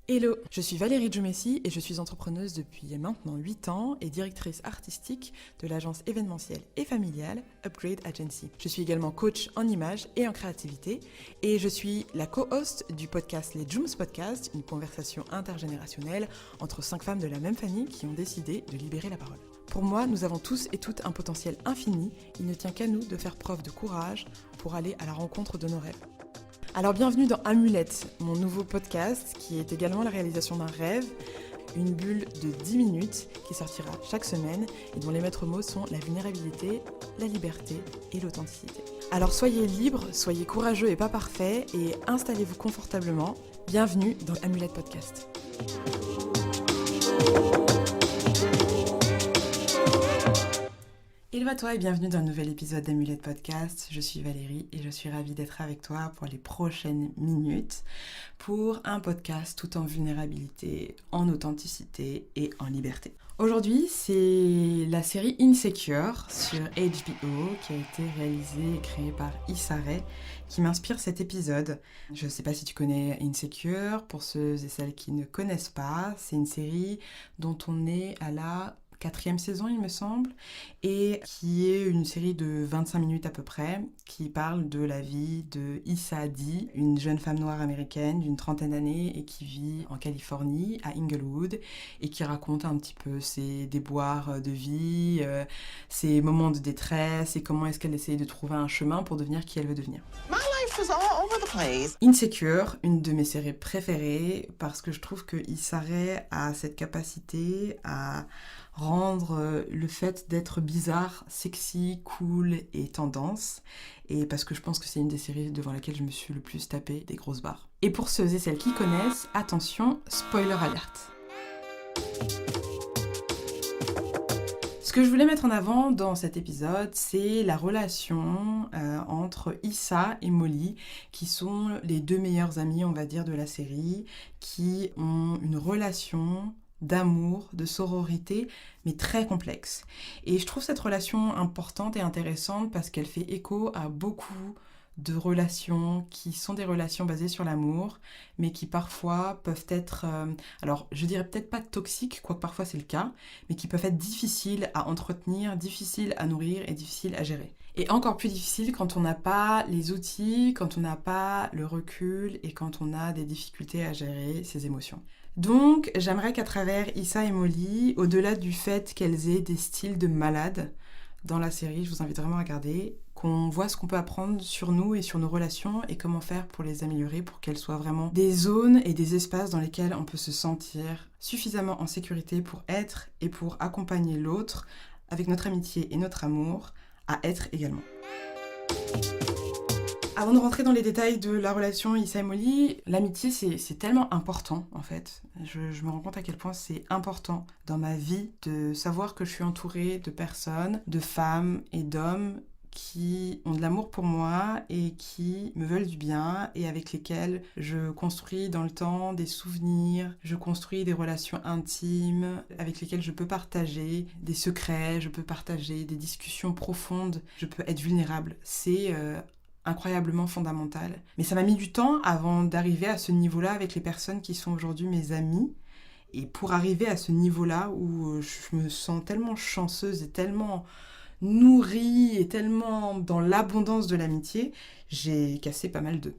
Hello, je suis Valérie Djoumessi et je suis entrepreneuse depuis maintenant 8 ans et directrice artistique de l'agence événementielle et familiale Upgrade Agency. Je suis également coach en images et en créativité et je suis la co-host du podcast Les Djooms Podcast, une conversation intergénérationnelle entre 5 femmes de la même famille qui ont décidé de libérer la parole. Pour moi, nous avons tous et toutes un potentiel infini, il ne tient qu'à nous de faire preuve de courage pour aller à la rencontre de nos rêves. Alors bienvenue dans Amulette, mon nouveau podcast qui est également la réalisation d'un rêve, une bulle de 10 minutes qui sortira chaque semaine et dont les maîtres mots sont la vulnérabilité, la liberté et l'authenticité. Alors soyez libres, soyez courageux et pas parfaits et installez-vous confortablement. Bienvenue dans Amulette Podcast. Hello à toi et bienvenue dans un nouvel épisode d'Amulette Podcast. Je suis Valérie et je suis ravie d'être avec toi pour les prochaines minutes pour un podcast tout en vulnérabilité, en authenticité et en liberté. Aujourd'hui, c'est la série Insecure sur HBO qui a été réalisée et créée par Issa Rae qui m'inspire cet épisode. Je ne sais pas si tu connais Insecure, pour ceux et celles qui ne connaissent pas, c'est une série dont on est à la 4e saison il me semble, et qui est une série de 25 minutes à peu près, qui parle de la vie de Issa Adi, une jeune femme noire américaine d'une 30aine d'années et qui vit en Californie, à Inglewood, et qui raconte un petit peu ses déboires de vie, ses moments de détresse et comment est-ce qu'elle essaye de trouver un chemin pour devenir qui elle veut devenir. Insecure, une de mes séries préférées, parce que je trouve que Issa Rae a cette capacité à rendre le fait d'être bizarre, sexy, cool et tendance, et parce que je pense que c'est une des séries devant laquelle je me suis le plus tapé des grosses barres. Et pour ceux et celles qui connaissent, attention, spoiler alert. Ce que je voulais mettre en avant dans cet épisode, c'est la relation entre Issa et Molly, qui sont les deux meilleures amies, on va dire, de la série, qui ont une relation d'amour, de sororité, mais très complexe. Et je trouve cette relation importante et intéressante parce qu'elle fait écho à beaucoup de relations qui sont des relations basées sur l'amour, mais qui parfois peuvent être, alors je dirais peut-être pas toxiques, quoique parfois c'est le cas, mais qui peuvent être difficiles à entretenir, difficiles à nourrir et difficiles à gérer. Et encore plus difficile quand on n'a pas les outils, quand on n'a pas le recul et quand on a des difficultés à gérer ses émotions. Donc, j'aimerais qu'à travers Issa et Molly, au-delà du fait qu'elles aient des styles de malades dans la série, je vous invite vraiment à regarder, qu'on voit ce qu'on peut apprendre sur nous et sur nos relations et comment faire pour les améliorer, pour qu'elles soient vraiment des zones et des espaces dans lesquels on peut se sentir suffisamment en sécurité pour être et pour accompagner l'autre avec notre amitié et notre amour à être également. Avant de rentrer dans les détails de la relation Issa et Molly, l'amitié c'est tellement important en fait. Je me rends compte à quel point c'est important dans ma vie de savoir que je suis entourée de personnes, de femmes et d'hommes qui ont de l'amour pour moi et qui me veulent du bien et avec lesquels je construis dans le temps des souvenirs, je construis des relations intimes avec lesquelles je peux partager des secrets, je peux partager des discussions profondes, je peux être vulnérable. C'est incroyablement fondamental. Mais ça m'a mis du temps avant d'arriver à ce niveau-là avec les personnes qui sont aujourd'hui mes amies. Et pour arriver à ce niveau-là où je me sens tellement chanceuse et tellement nourrie et tellement dans l'abondance de l'amitié, j'ai cassé pas mal d'œufs,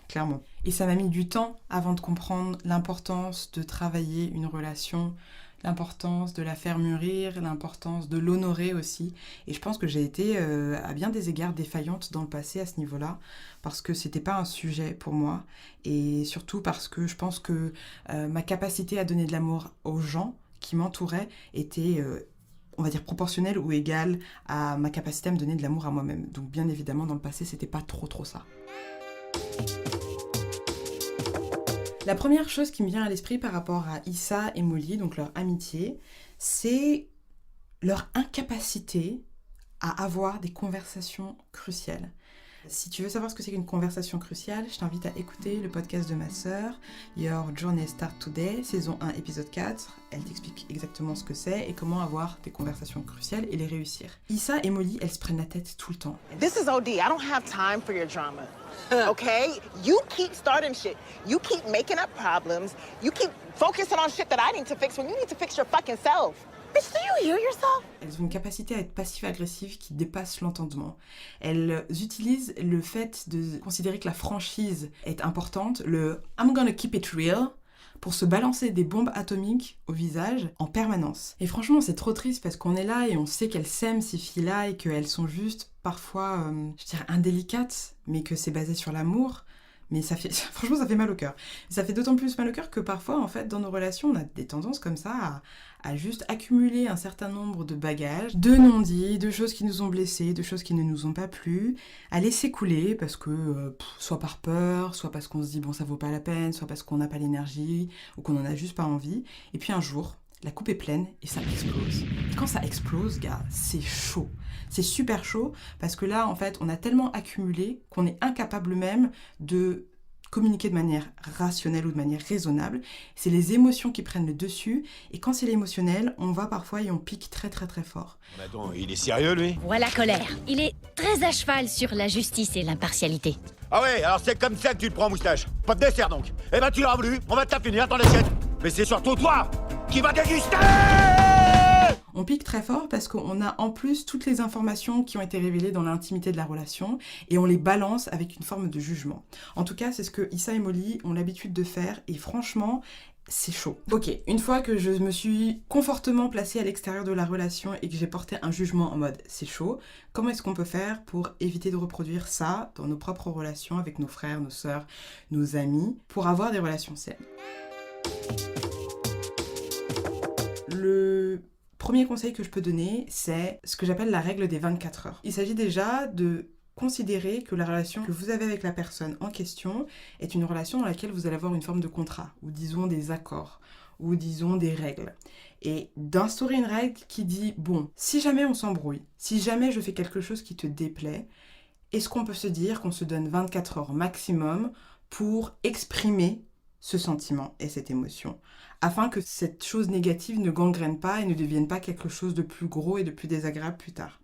clairement. Et ça m'a mis du temps avant de comprendre l'importance de travailler une relation, l'importance de la faire mûrir, l'importance de l'honorer aussi. Et je pense que j'ai été à bien des égards défaillante dans le passé à ce niveau-là, parce que c'était pas un sujet pour moi, et surtout parce que je pense que ma capacité à donner de l'amour aux gens qui m'entouraient était on va dire proportionnelle ou égale à ma capacité à me donner de l'amour à moi-même. Donc bien évidemment, dans le passé, c'était pas trop ça. La première chose qui me vient à l'esprit par rapport à Issa et Molly, donc leur amitié, c'est leur incapacité à avoir des conversations cruciales. Si tu veux savoir ce que c'est qu'une conversation cruciale, je t'invite à écouter le podcast de ma sœur, Your Journey Start Today, saison 1, épisode 4. Elle t'explique exactement ce que c'est et comment avoir des conversations cruciales et les réussir. Issa et Molly, elles se prennent la tête tout le temps. This is OD. I don't have time for your drama. Okay? You keep starting shit. You keep making up problems. You keep focusing on shit that I need to fix when you need to fix your fucking self. Bitch, do you hear yourself? Elles ont une capacité à être passive-agressive qui dépasse l'entendement. Elles utilisent le fait de considérer que la franchise est importante, le I'm gonna keep it real, pour se balancer des bombes atomiques au visage en permanence. Et franchement, c'est trop triste parce qu'on est là et on sait qu'elles s'aiment, ces filles-là, et qu'elles sont juste parfois, je dirais, indélicates, mais que c'est basé sur l'amour. Mais ça fait, franchement, ça fait mal au cœur. Ça fait d'autant plus mal au cœur que parfois, en fait, dans nos relations, on a des tendances comme ça à juste accumuler un certain nombre de bagages, de non-dits, de choses qui nous ont blessés, de choses qui ne nous ont pas plu, à laisser couler parce que, soit par peur, soit parce qu'on se dit, bon, ça vaut pas la peine, soit parce qu'on n'a pas l'énergie, ou qu'on en a juste pas envie. Et puis un jour, la coupe est pleine et ça explose. Et quand ça explose, gars, c'est chaud. C'est super chaud parce que là, en fait, on a tellement accumulé qu'on est incapable même de communiquer de manière rationnelle ou de manière raisonnable. C'est les émotions qui prennent le dessus et quand c'est l'émotionnel, on va parfois et on pique très très très fort. Attends, il est sérieux lui? Voilà colère. Il est très à cheval sur la justice et l'impartialité. Ah ouais, alors c'est comme ça que tu le prends, moustache. Pas de dessert donc. Eh ben tu l'as voulu, on va te la finir dans l'assiette. Mais c'est surtout toi qui va déguster! On pique très fort parce qu'on a en plus toutes les informations qui ont été révélées dans l'intimité de la relation et on les balance avec une forme de jugement. En tout cas, c'est ce que Issa et Molly ont l'habitude de faire et franchement, c'est chaud. Ok, une fois que je me suis confortablement placée à l'extérieur de la relation et que j'ai porté un jugement en mode c'est chaud, comment est-ce qu'on peut faire pour éviter de reproduire ça dans nos propres relations avec nos frères, nos sœurs, nos amis, pour avoir des relations saines? Le premier conseil que je peux donner, c'est ce que j'appelle la règle des 24 heures. Il s'agit déjà de considérer que la relation que vous avez avec la personne en question est une relation dans laquelle vous allez avoir une forme de contrat, ou disons des accords, ou disons des règles. Et d'instaurer une règle qui dit, bon, si jamais on s'embrouille, si jamais je fais quelque chose qui te déplaît, est-ce qu'on peut se dire qu'on se donne 24 heures maximum pour exprimer ce sentiment et cette émotion, afin que cette chose négative ne gangrène pas et ne devienne pas quelque chose de plus gros et de plus désagréable plus tard.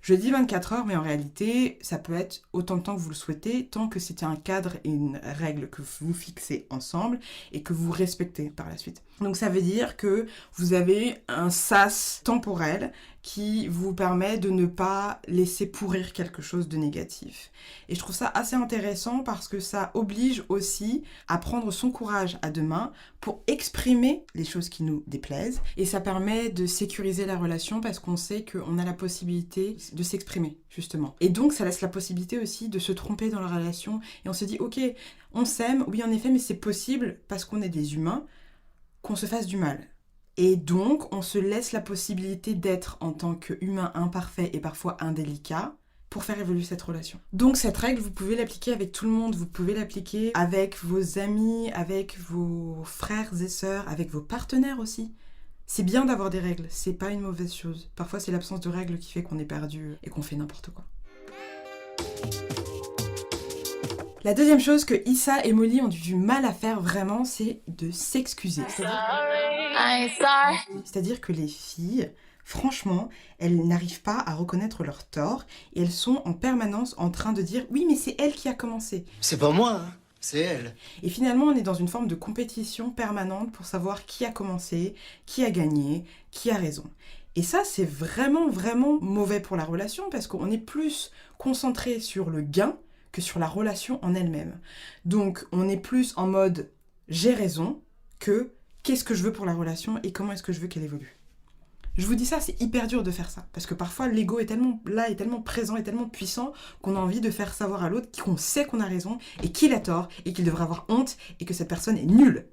Je dis 24 heures, mais en réalité, ça peut être autant de temps que vous le souhaitez, tant que c'est un cadre et une règle que vous fixez ensemble et que vous respectez par la suite. Donc ça veut dire que vous avez un sas temporel qui vous permet de ne pas laisser pourrir quelque chose de négatif. Et je trouve ça assez intéressant parce que ça oblige aussi à prendre son courage à deux mains pour exprimer les choses qui nous déplaisent. Et ça permet de sécuriser la relation parce qu'on sait qu'on a la possibilité de s'exprimer, justement. Et donc ça laisse la possibilité aussi de se tromper dans la relation. Et on se dit, ok, on s'aime, oui en effet, mais c'est possible parce qu'on est des humains, qu'on se fasse du mal. Et donc, on se laisse la possibilité d'être en tant qu'humain imparfait et parfois indélicat pour faire évoluer cette relation. Donc cette règle, vous pouvez l'appliquer avec tout le monde, vous pouvez l'appliquer avec vos amis, avec vos frères et sœurs, avec vos partenaires aussi. C'est bien d'avoir des règles, c'est pas une mauvaise chose. Parfois, c'est l'absence de règles qui fait qu'on est perdu et qu'on fait n'importe quoi. La deuxième chose que Issa et Molly ont du mal à faire vraiment, c'est de s'excuser. C'est-à-dire que les filles, franchement, elles n'arrivent pas à reconnaître leurs torts et elles sont en permanence en train de dire « oui, mais c'est elle qui a commencé ». C'est pas moi, hein. C'est elle. Et finalement, on est dans une forme de compétition permanente pour savoir qui a commencé, qui a gagné, qui a raison. Et ça, c'est vraiment, vraiment mauvais pour la relation parce qu'on est plus concentré sur le gain que sur la relation en elle-même. Donc, on est plus en mode « j'ai raison » que « qu'est-ce que je veux pour la relation et comment est-ce que je veux qu'elle évolue ». Je vous dis ça, c'est hyper dur de faire ça. Parce que parfois, l'ego est tellement là, est tellement présent, est tellement puissant qu'on a envie de faire savoir à l'autre qu'on sait qu'on a raison et qu'il a tort et qu'il devrait avoir honte et que cette personne est nulle.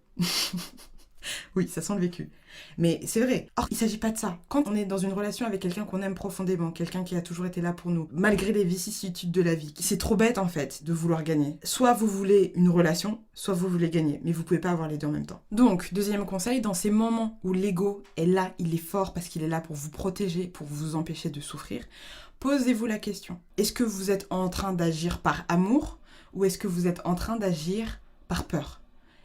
Oui, ça sent le vécu. Mais c'est vrai. Or, il ne s'agit pas de ça. Quand on est dans une relation avec quelqu'un qu'on aime profondément, quelqu'un qui a toujours été là pour nous, malgré les vicissitudes de la vie, c'est trop bête en fait de vouloir gagner. Soit vous voulez une relation, soit vous voulez gagner. Mais vous ne pouvez pas avoir les deux en même temps. Donc, deuxième conseil, dans ces moments où l'ego est là, il est fort parce qu'il est là pour vous protéger, pour vous empêcher de souffrir, Posez-vous la question. Est-ce que vous êtes en train d'agir par amour ou est-ce que vous êtes en train d'agir par peur ?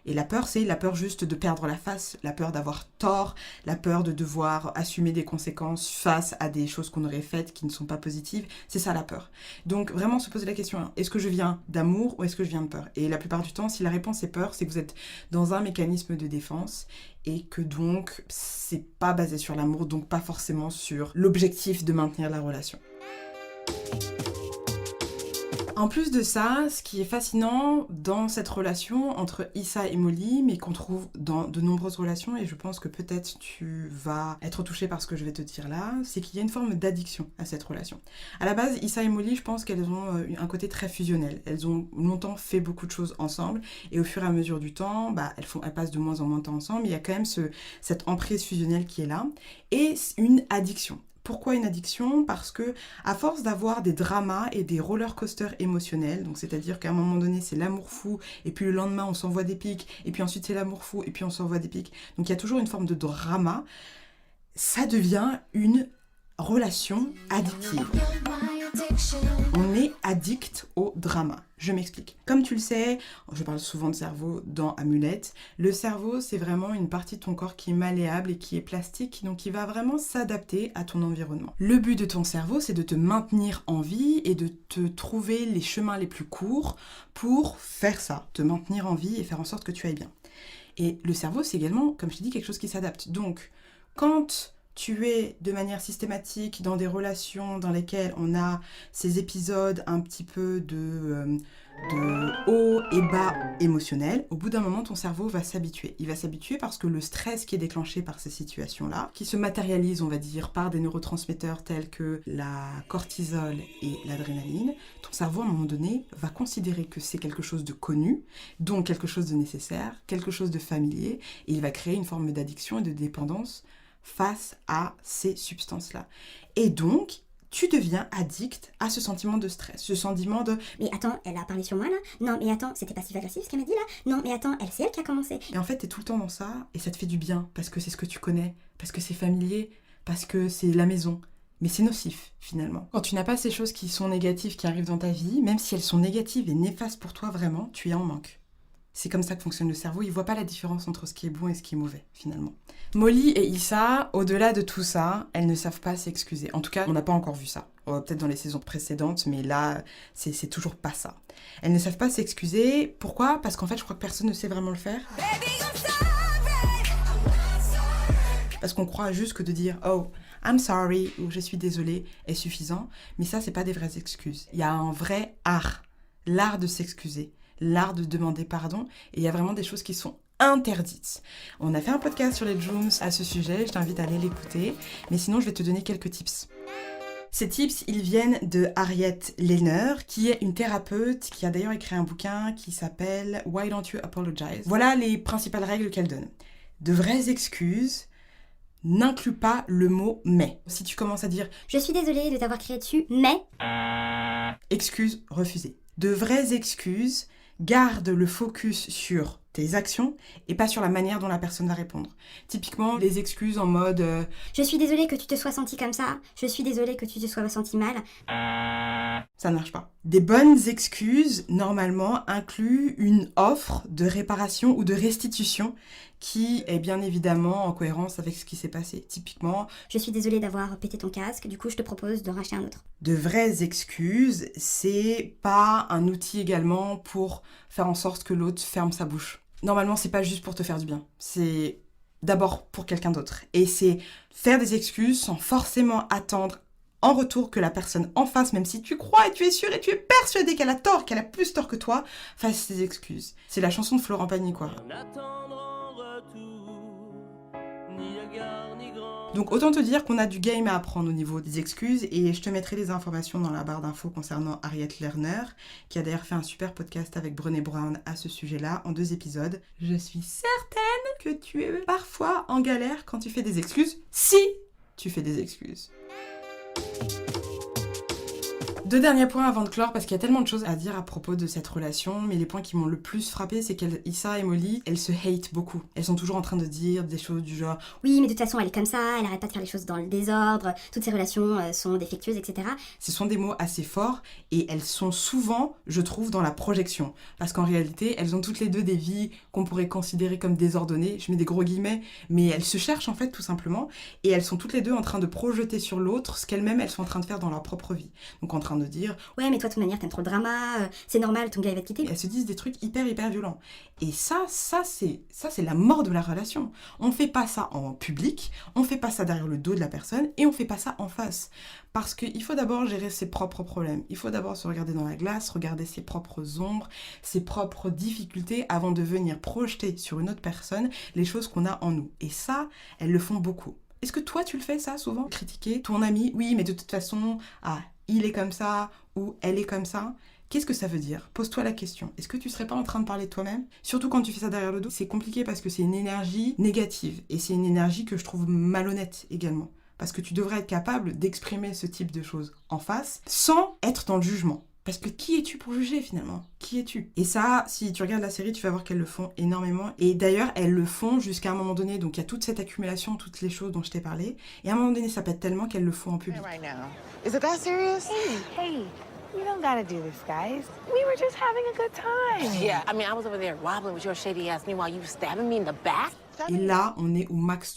Et la peur, c'est la peur juste de perdre la face, la peur d'avoir tort, la peur de devoir assumer des conséquences face à des choses qu'on aurait faites qui ne sont pas positives. C'est ça la peur. Donc vraiment se poser la question, est-ce que je viens d'amour ou est-ce que je viens de peur ? Et la plupart du temps, si la réponse est peur, c'est que vous êtes dans un mécanisme de défense et que donc c'est pas basé sur l'amour, donc pas forcément sur l'objectif de maintenir la relation. En plus de ça, ce qui est fascinant dans cette relation entre Issa et Molly, mais qu'on trouve dans de nombreuses relations, et je pense que peut-être tu vas être touché par ce que je vais te dire là, c'est qu'il y a une forme d'addiction à cette relation. À la base, Issa et Molly, je pense qu'elles ont un côté très fusionnel. Elles ont longtemps fait beaucoup de choses ensemble, et au fur et à mesure du temps, elles passent de moins en moins de temps ensemble, mais il y a quand même cette emprise fusionnelle qui est là, et une addiction. Pourquoi une addiction ? Parce que à force d'avoir des dramas et des roller coasters émotionnels, donc c'est-à-dire qu'à un moment donné c'est l'amour fou, et puis le lendemain on s'envoie des pics, et puis ensuite c'est l'amour fou, et puis on s'envoie des pics, donc il y a toujours une forme de drama, ça devient une relation addictive. On est addict au drama. Je m'explique. Comme tu le sais, je parle souvent de cerveau dans Amulette. Le cerveau, c'est vraiment une partie de ton corps qui est malléable et qui est plastique, donc qui va vraiment s'adapter à ton environnement. Le but de ton cerveau, c'est de te maintenir en vie et de te trouver les chemins les plus courts pour faire ça, te maintenir en vie et faire en sorte que tu ailles bien. Et le cerveau, c'est également, comme je t'ai dit, quelque chose qui s'adapte. Donc, quand tu es de manière systématique dans des relations dans lesquelles on a ces épisodes un petit peu de haut et bas émotionnels, au bout d'un moment, ton cerveau va s'habituer. Il va s'habituer parce que le stress qui est déclenché par ces situations-là, qui se matérialise, on va dire, par des neurotransmetteurs tels que la cortisol et l'adrénaline, ton cerveau, à un moment donné, va considérer que c'est quelque chose de connu, donc quelque chose de nécessaire, quelque chose de familier, et il va créer une forme d'addiction et de dépendance face à ces substances-là. Et donc, tu deviens addict à ce sentiment de stress, ce sentiment de « Mais attends, elle a parlé sur moi là ? Non, mais attends, c'était passif-agressif ce qu'elle m'a dit là ? Non, mais attends, c'est elle qui a commencé. » Et en fait, t'es tout le temps dans ça, et ça te fait du bien, parce que c'est ce que tu connais, parce que c'est familier, parce que c'est la maison. Mais c'est nocif, finalement. Quand tu n'as pas ces choses qui sont négatives, qui arrivent dans ta vie, même si elles sont négatives et néfastes pour toi vraiment, tu es en manque. C'est comme ça que fonctionne le cerveau, il voit pas la différence entre ce qui est bon et ce qui est mauvais, finalement. Molly et Issa, au-delà de tout ça, elles ne savent pas s'excuser. En tout cas, on n'a pas encore vu ça. Peut-être dans les saisons précédentes, mais là, c'est toujours pas ça. Elles ne savent pas s'excuser. Pourquoi ? Parce qu'en fait, je crois que personne ne sait vraiment le faire. Parce qu'on croit juste que de dire « Oh, I'm sorry » ou « Je suis désolée » est suffisant. Mais ça, c'est pas des vraies excuses. Il y a un vrai art. L'art de s'excuser. L'art de demander pardon, et il y a vraiment des choses qui sont interdites. On a fait un podcast sur les Jooms à ce sujet, je t'invite à aller l'écouter, mais sinon je vais te donner quelques tips. Ces tips, ils viennent de Harriet Lerner, qui est une thérapeute, qui a d'ailleurs écrit un bouquin qui s'appelle « Why Don't You Apologize ?» Voilà les principales règles qu'elle donne. De vraies excuses n'incluent pas le mot « mais ». Si tu commences à dire « Je suis désolée de t'avoir crié dessus, mais... » Excuse refusée. De vraies excuses garde le focus sur tes actions et pas sur la manière dont la personne va répondre. Typiquement, les excuses en mode je suis désolée que tu te sois senti comme ça, je suis désolée que tu te sois senti mal. Ça ne marche pas. Des bonnes excuses, normalement, incluent une offre de réparation ou de restitution qui est bien évidemment en cohérence avec ce qui s'est passé. Typiquement, je suis désolée d'avoir pété ton casque, du coup je te propose de racheter un autre. De vraies excuses, c'est pas un outil également pour faire en sorte que l'autre ferme sa bouche. Normalement, c'est pas juste pour te faire du bien. C'est d'abord pour quelqu'un d'autre. Et c'est faire des excuses sans forcément attendre en retour que la personne en face, même si tu crois et tu es sûr et tu es persuadé qu'elle a tort, qu'elle a plus tort que toi, fasse ses excuses. C'est la chanson de Florent Pagny, quoi. Donc autant te dire qu'on a du game à apprendre au niveau des excuses, et je te mettrai les informations dans la barre d'infos concernant Harriet Lerner, qui a d'ailleurs fait un super podcast avec Brené Brown à ce sujet-là, en 2 épisodes. Je suis certaine que tu es parfois en galère quand tu fais des excuses, si tu fais des excuses. 2 derniers points avant de clore, parce qu'il y a tellement de choses à dire à propos de cette relation, mais les points qui m'ont le plus frappé, c'est qu'Issa et Molly, elles se hate beaucoup. Elles sont toujours en train de dire des choses du genre « Oui, mais de toute façon, elle est comme ça, elle arrête pas de faire les choses dans le désordre, toutes ses relations sont défectueuses, etc. » Ce sont des mots assez forts, et elles sont souvent, je trouve, dans la projection. Parce qu'en réalité, elles ont toutes les deux des vies qu'on pourrait considérer comme désordonnées, je mets des gros guillemets, mais elles se cherchent en fait tout simplement, et elles sont toutes les deux en train de projeter sur l'autre ce qu'elles-mêmes elles sont en train de faire dans leur propre vie. Donc en train de dire « Ouais, mais toi, de toute manière, t'aimes trop le drama, c'est normal, ton gars il va te quitter. » Elles se disent des trucs hyper violents. Et ça c'est la mort de la relation. On fait pas ça en public, on fait pas ça derrière le dos de la personne, et on fait pas ça en face. Parce qu'il faut d'abord gérer ses propres problèmes. Il faut d'abord se regarder dans la glace, regarder ses propres ombres, ses propres difficultés, avant de venir projeter sur une autre personne les choses qu'on a en nous. Et ça, elles le font beaucoup. Est-ce que toi, tu le fais ça souvent? Critiquer ton ami? Oui, mais de toute façon, il est comme ça, ou elle est comme ça. Qu'est-ce que ça veut dire? Pose-toi la question. Est-ce que tu serais pas en train de parler de toi-même? Surtout quand tu fais ça derrière le dos. C'est compliqué parce que c'est une énergie négative. Et c'est une énergie que je trouve malhonnête également. Parce que tu devrais être capable d'exprimer ce type de choses en face sans être dans le jugement. Parce que qui es-tu pour juger finalement? Qui es-tu? Et ça, si tu regardes la série, tu vas voir qu'elles le font énormément. Et d'ailleurs, elles le font jusqu'à un moment donné. Donc il y a toute cette accumulation, toutes les choses dont je t'ai parlé. Et à un moment donné, ça pète tellement qu'elles le font en public. Right now. Is it that serious? Hey, you don't gotta do this, guys. We were just having a good time. Yeah, I mean, I was over there wobbling with your shady ass meanwhile you stabbing me in the back. Et là, on est au max,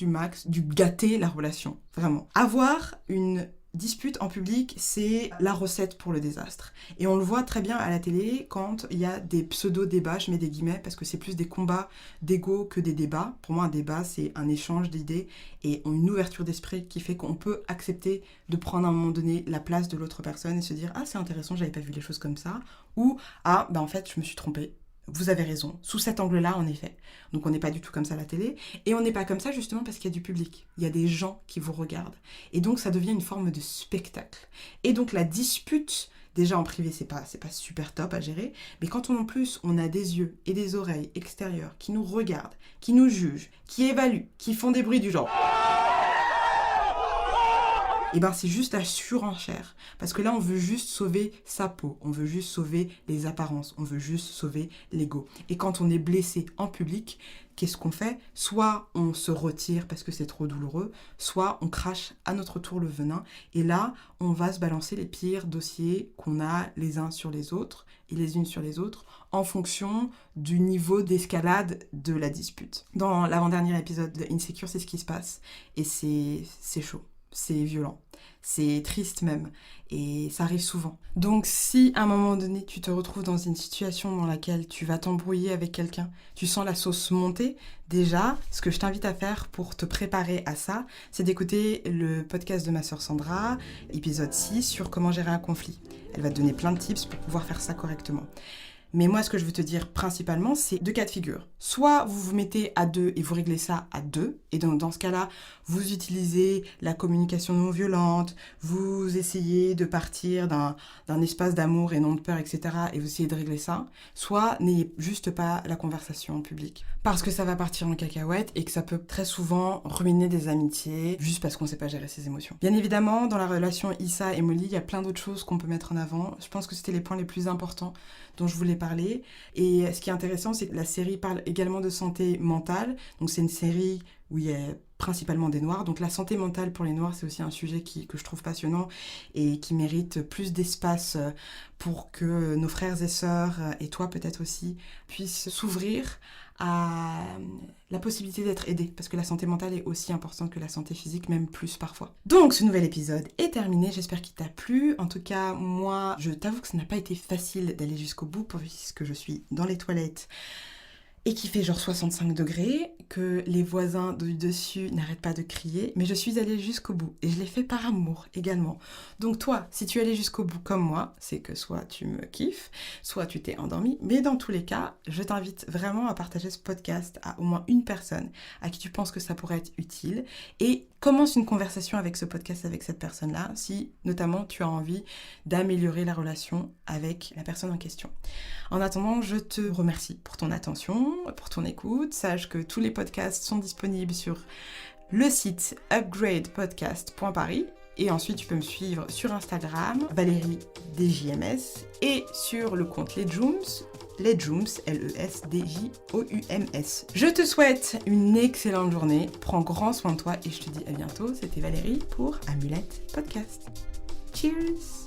du gâter la relation. Vraiment. Avoir une dispute en public, c'est la recette pour le désastre. Et on le voit très bien à la télé quand il y a des pseudo-débats, je mets des guillemets, parce que c'est plus des combats d'ego que des débats. Pour moi, un débat, c'est un échange d'idées et une ouverture d'esprit qui fait qu'on peut accepter de prendre à un moment donné la place de l'autre personne et se dire « Ah, c'est intéressant, j'avais pas vu les choses comme ça » ou « Ah, en fait, je me suis trompée. Vous avez raison, sous cet angle-là, en effet. » Donc on n'est pas du tout comme ça à la télé. Et on n'est pas comme ça justement parce qu'il y a du public. Il y a des gens qui vous regardent. Et donc ça devient une forme de spectacle. Et donc la dispute, déjà en privé, c'est pas super top à gérer. Mais quand en plus on a des yeux et des oreilles extérieures qui nous regardent, qui nous jugent, qui évaluent, qui font des bruits du genre... Et ben c'est juste la surenchère. Parce que là, on veut juste sauver sa peau, on veut juste sauver les apparences, on veut juste sauver l'ego. Et quand on est blessé en public, qu'est-ce qu'on fait? Soit on se retire parce que c'est trop douloureux, soit on crache à notre tour le venin. Et là, on va se balancer les pires dossiers qu'on a les uns sur les autres et les unes sur les autres en fonction du niveau d'escalade de la dispute. Dans l'avant-dernier épisode de Insecure, c'est ce qui se passe. Et c'est chaud. C'est violent, c'est triste même, et ça arrive souvent. Donc si à un moment donné tu te retrouves dans une situation dans laquelle tu vas t'embrouiller avec quelqu'un, tu sens la sauce monter, déjà, ce que je t'invite à faire pour te préparer à ça, c'est d'écouter le podcast de ma sœur Sandra, épisode 6, sur comment gérer un conflit. Elle va te donner plein de tips pour pouvoir faire ça correctement. Mais moi, ce que je veux te dire principalement, c'est 2 cas de figure. Soit vous vous mettez à 2 et vous réglez ça à 2, et donc dans ce cas-là, vous utilisez la communication non violente, vous essayez de partir d'un espace d'amour et non de peur, etc., et vous essayez de régler ça. Soit n'ayez juste pas la conversation en public. Parce que ça va partir en cacahuète et que ça peut très souvent ruiner des amitiés, juste parce qu'on ne sait pas gérer ses émotions. Bien évidemment, dans la relation Issa et Molly, il y a plein d'autres choses qu'on peut mettre en avant. Je pense que c'était les points les plus importants dont je voulais parler. Et ce qui est intéressant, c'est que la série parle également de santé mentale. Donc c'est une série où il y a principalement des Noirs. Donc la santé mentale pour les Noirs, c'est aussi un sujet que je trouve passionnant et qui mérite plus d'espace pour que nos frères et sœurs, et toi peut-être aussi, puissent s'ouvrir à la possibilité d'être aidés, parce que la santé mentale est aussi importante que la santé physique, même plus parfois. Donc ce nouvel épisode est terminé, j'espère qu'il t'a plu. En tout cas, moi, je t'avoue que ça n'a pas été facile d'aller jusqu'au bout, puisque je suis dans les toilettes et qu'il fait genre 65 degrés, que les voisins du dessus n'arrêtent pas de crier, mais je suis allée jusqu'au bout, et je l'ai fait par amour également. Donc toi, si tu es allé jusqu'au bout comme moi, c'est que soit tu me kiffes, soit tu t'es endormi, mais dans tous les cas, je t'invite vraiment à partager ce podcast à au moins une personne à qui tu penses que ça pourrait être utile, et commence une conversation avec ce podcast, avec cette personne-là, si notamment tu as envie d'améliorer la relation avec la personne en question. En attendant, je te remercie pour ton attention, pour ton écoute. Sache que tous les podcasts sont disponibles sur le site upgradepodcast.paris Et ensuite, tu peux me suivre sur Instagram, Valérie DJMS, et sur le compte Lesjoums, Lesjoums. Je te souhaite une excellente journée, prends grand soin de toi et je te dis à bientôt. C'était Valérie pour Amulette Podcast. Cheers!